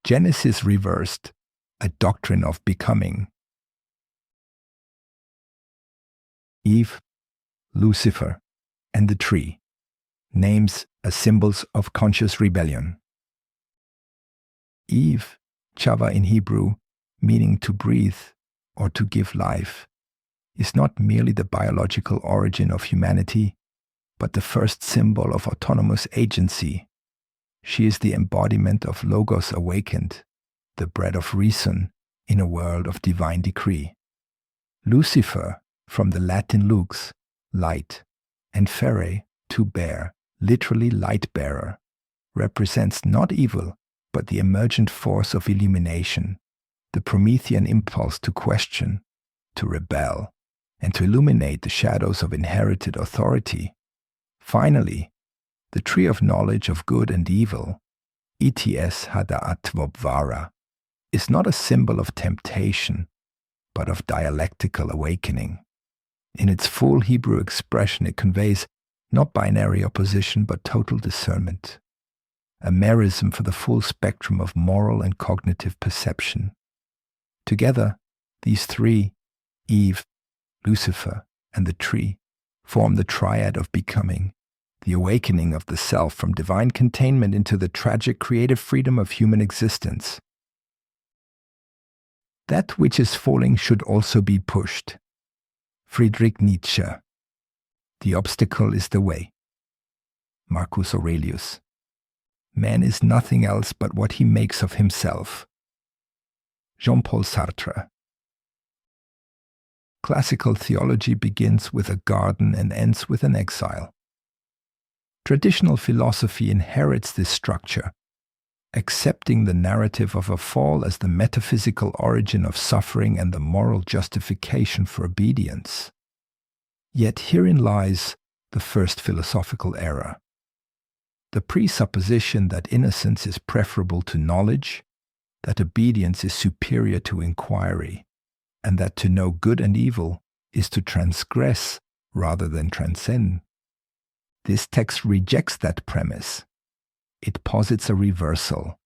Genesis reversed, a doctrine of becoming. Eve, Lucifer, and the tree, names as symbols of conscious rebellion. Eve, Chava in Hebrew, meaning to breathe or to give life, is not merely the biological origin of humanity, but the first symbol of autonomous agency. She is the embodiment of Logos awakened, the bread of reason in a world of divine decree. Lucifer, from the Latin lux, light, and fere, to bear, literally light bearer, represents not evil, but the emergent force of illumination, the Promethean impulse to question, to rebel, and to illuminate the shadows of inherited authority. Finally, the tree of knowledge of good and evil, ETS Hada'at Vobvara, is not a symbol of temptation, but of dialectical awakening. In its full Hebrew expression, it conveys not binary opposition, but total discernment, a merism for the full spectrum of moral and cognitive perception. Together, these three, Eve, Lucifer, and the tree, form the triad of becoming, the awakening of the self from divine containment into the tragic creative freedom of human existence. That which is falling should also be pushed. Friedrich Nietzsche. The obstacle is the way. Marcus Aurelius. Man is nothing else but what he makes of himself. Jean-Paul Sartre. Classical theology begins with a garden and ends with an exile. Traditional philosophy inherits this structure, accepting the narrative of a fall as the metaphysical origin of suffering and the moral justification for obedience. Yet herein lies the first philosophical error. The presupposition that innocence is preferable to knowledge, that obedience is superior to inquiry, and that to know good and evil is to transgress rather than transcend. This text rejects that premise. It posits a reversal.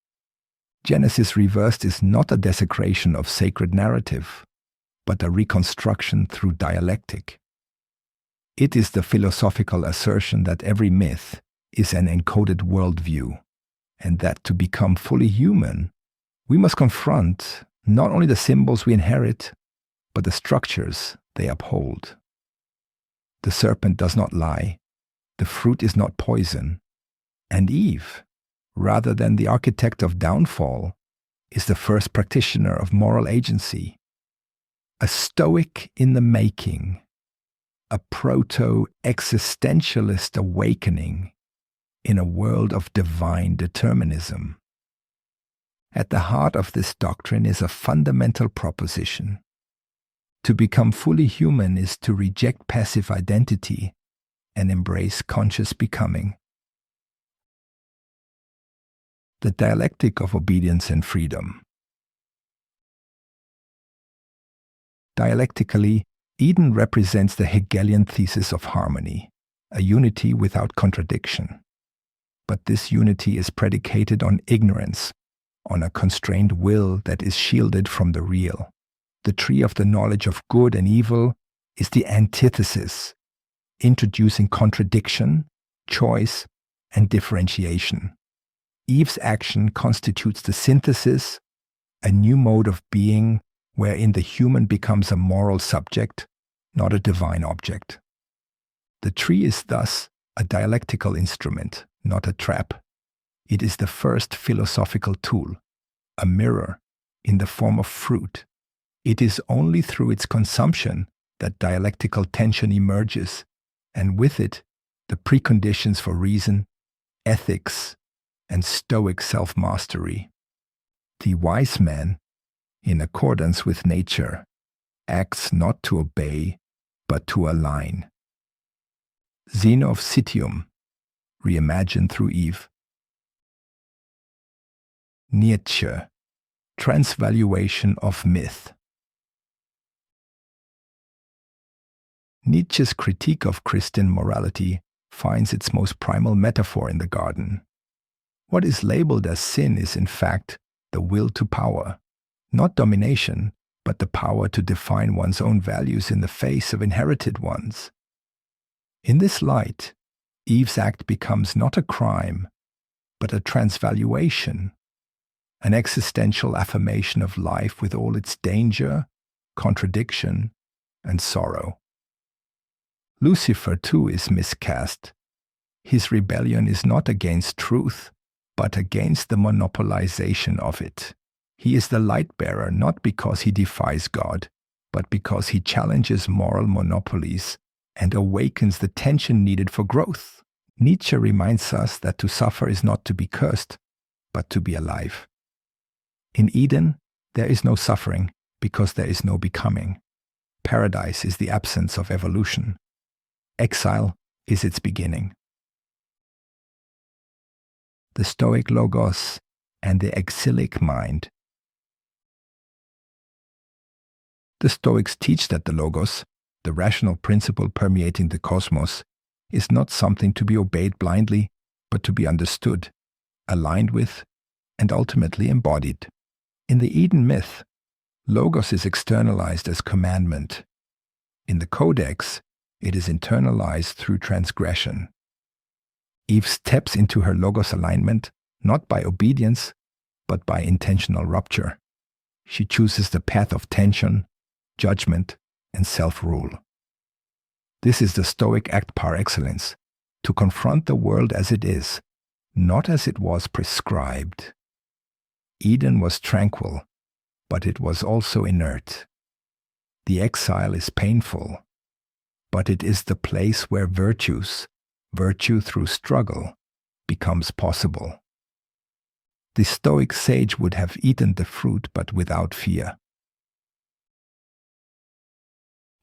Genesis reversed is not a desecration of sacred narrative, but a reconstruction through dialectic. It is the philosophical assertion that every myth is an encoded worldview, and that to become fully human, we must confront not only the symbols we inherit, but the structures they uphold. The serpent does not lie, the fruit is not poison, and Eve, rather than the architect of downfall, is the first practitioner of moral agency. A Stoic in the making, a proto-existentialist awakening in a world of divine determinism. At the heart of this doctrine is a fundamental proposition. To become fully human is to reject passive identity and embrace conscious becoming. The dialectic of obedience and freedom. Dialectically, Eden represents the Hegelian thesis of harmony, a unity without contradiction. But this unity is predicated on ignorance, on a constrained will that is shielded from the real. The tree of the knowledge of good and evil is the antithesis, introducing contradiction, choice, and differentiation. Eve's action constitutes the synthesis, a new mode of being wherein the human becomes a moral subject, not a divine object. The tree is thus a dialectical instrument, not a trap. It is the first philosophical tool, a mirror in the form of fruit. It is only through its consumption that dialectical tension emerges, and with it, the preconditions for reason, ethics, and Stoic self-mastery. The wise man, in accordance with nature, acts not to obey, but to align. Zeno of Citium, reimagined through Eve. Nietzsche, transvaluation of myth. Nietzsche's critique of Christian morality finds its most primal metaphor in the garden. What is labeled as sin is in fact the will to power, not domination, but the power to define one's own values in the face of inherited ones. In this light, Eve's act becomes not a crime, but a transvaluation, an existential affirmation of life with all its danger, contradiction, and sorrow. Lucifer, too, is miscast. His rebellion is not against truth, but against the monopolization of it. He is the light-bearer not because he defies God, but because he challenges moral monopolies and awakens the tension needed for growth. Nietzsche reminds us that to suffer is not to be cursed, but to be alive. In Eden, there is no suffering because there is no becoming. Paradise is the absence of evolution. Exile is its beginning. The Stoic Logos and the exilic mind. The Stoics teach that the Logos, the rational principle permeating the cosmos, is not something to be obeyed blindly, but to be understood, aligned with, and ultimately embodied. In the Eden myth, Logos is externalized as commandment. In the Codex, it is internalized through transgression. Eve steps into her Logos alignment not by obedience, but by intentional rupture. She chooses the path of tension, judgment, and self-rule. This is the Stoic act par excellence, to confront the world as it is, not as it was prescribed. Eden was tranquil, but it was also inert. The exile is painful, but it is the place where virtue through struggle, becomes possible. The Stoic sage would have eaten the fruit but without fear.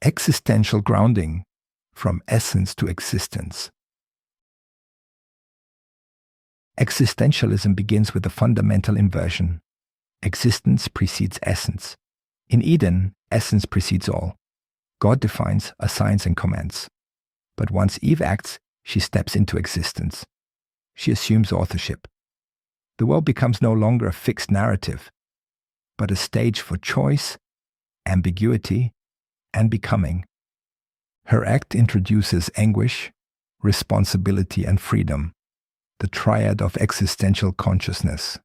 Existential grounding, from essence to existence. Existentialism begins with a fundamental inversion. Existence precedes essence. In Eden, essence precedes all. God defines, assigns, and commands. But once Eve acts, she steps into existence. She assumes authorship. The world becomes no longer a fixed narrative, but a stage for choice, ambiguity, and becoming. Her act introduces anguish, responsibility, and freedom, the triad of existential consciousness.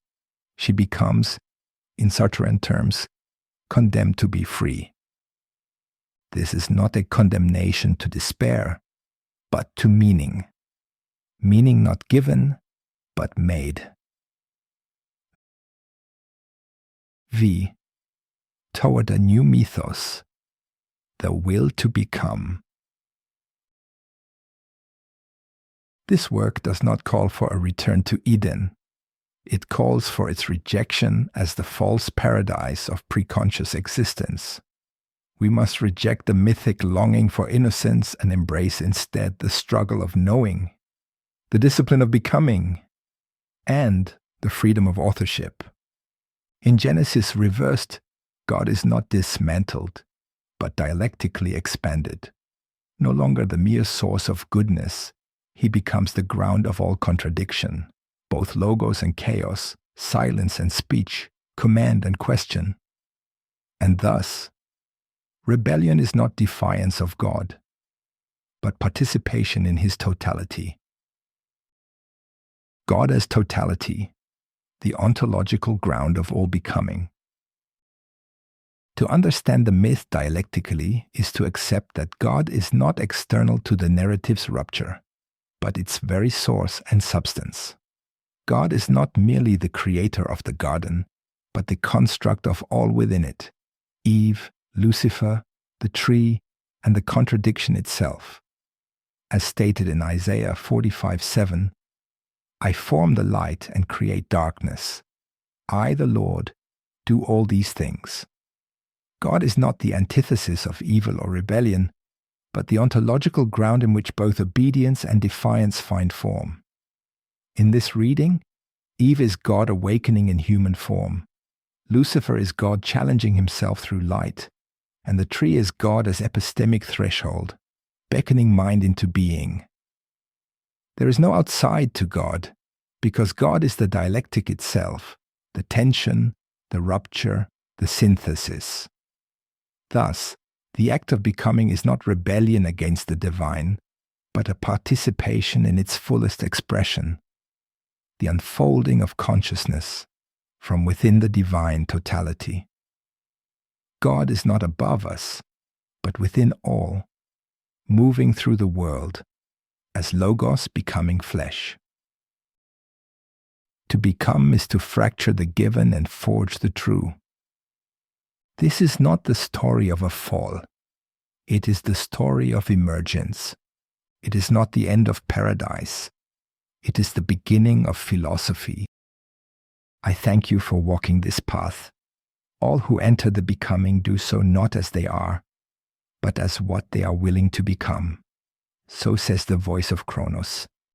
She becomes, in Sartrean terms, condemned to be free. This is not a condemnation to despair, but to meaning. Meaning not given, but made. V. Toward a new mythos. The will to become. This work does not call for a return to Eden. It calls for its rejection as the false paradise of preconscious existence. We must reject the mythic longing for innocence and embrace instead the struggle of knowing, the discipline of becoming, and the freedom of authorship. In Genesis reversed, God is not dismantled, but dialectically expanded. No longer the mere source of goodness, he becomes the ground of all contradiction, both logos and chaos, silence and speech, command and question. And thus, rebellion is not defiance of God, but participation in his totality. God as totality, the ontological ground of all becoming. To understand the myth dialectically is to accept that God is not external to the narrative's rupture, but its very source and substance. God is not merely the creator of the garden, but the construct of all within it, Eve, Lucifer, the tree, and the contradiction itself. As stated in Isaiah 45:7, I form the light and create darkness. I, the Lord, do all these things. God is not the antithesis of evil or rebellion, but the ontological ground in which both obedience and defiance find form. In this reading, Eve is God awakening in human form. Lucifer is God challenging himself through light, and the tree is God as epistemic threshold, beckoning mind into being. There is no outside to God, because God is the dialectic itself, the tension, the rupture, the synthesis. Thus, the act of becoming is not rebellion against the divine, but a participation in its fullest expression, the unfolding of consciousness from within the divine totality. God is not above us, but within all, moving through the world, as Logos becoming flesh. To become is to fracture the given and forge the true. This is not the story of a fall. It is the story of emergence. It is not the end of paradise. It is the beginning of philosophy. I thank you for walking this path. All who enter the becoming do so not as they are, but as what they are willing to become. So says the voice of Kronos.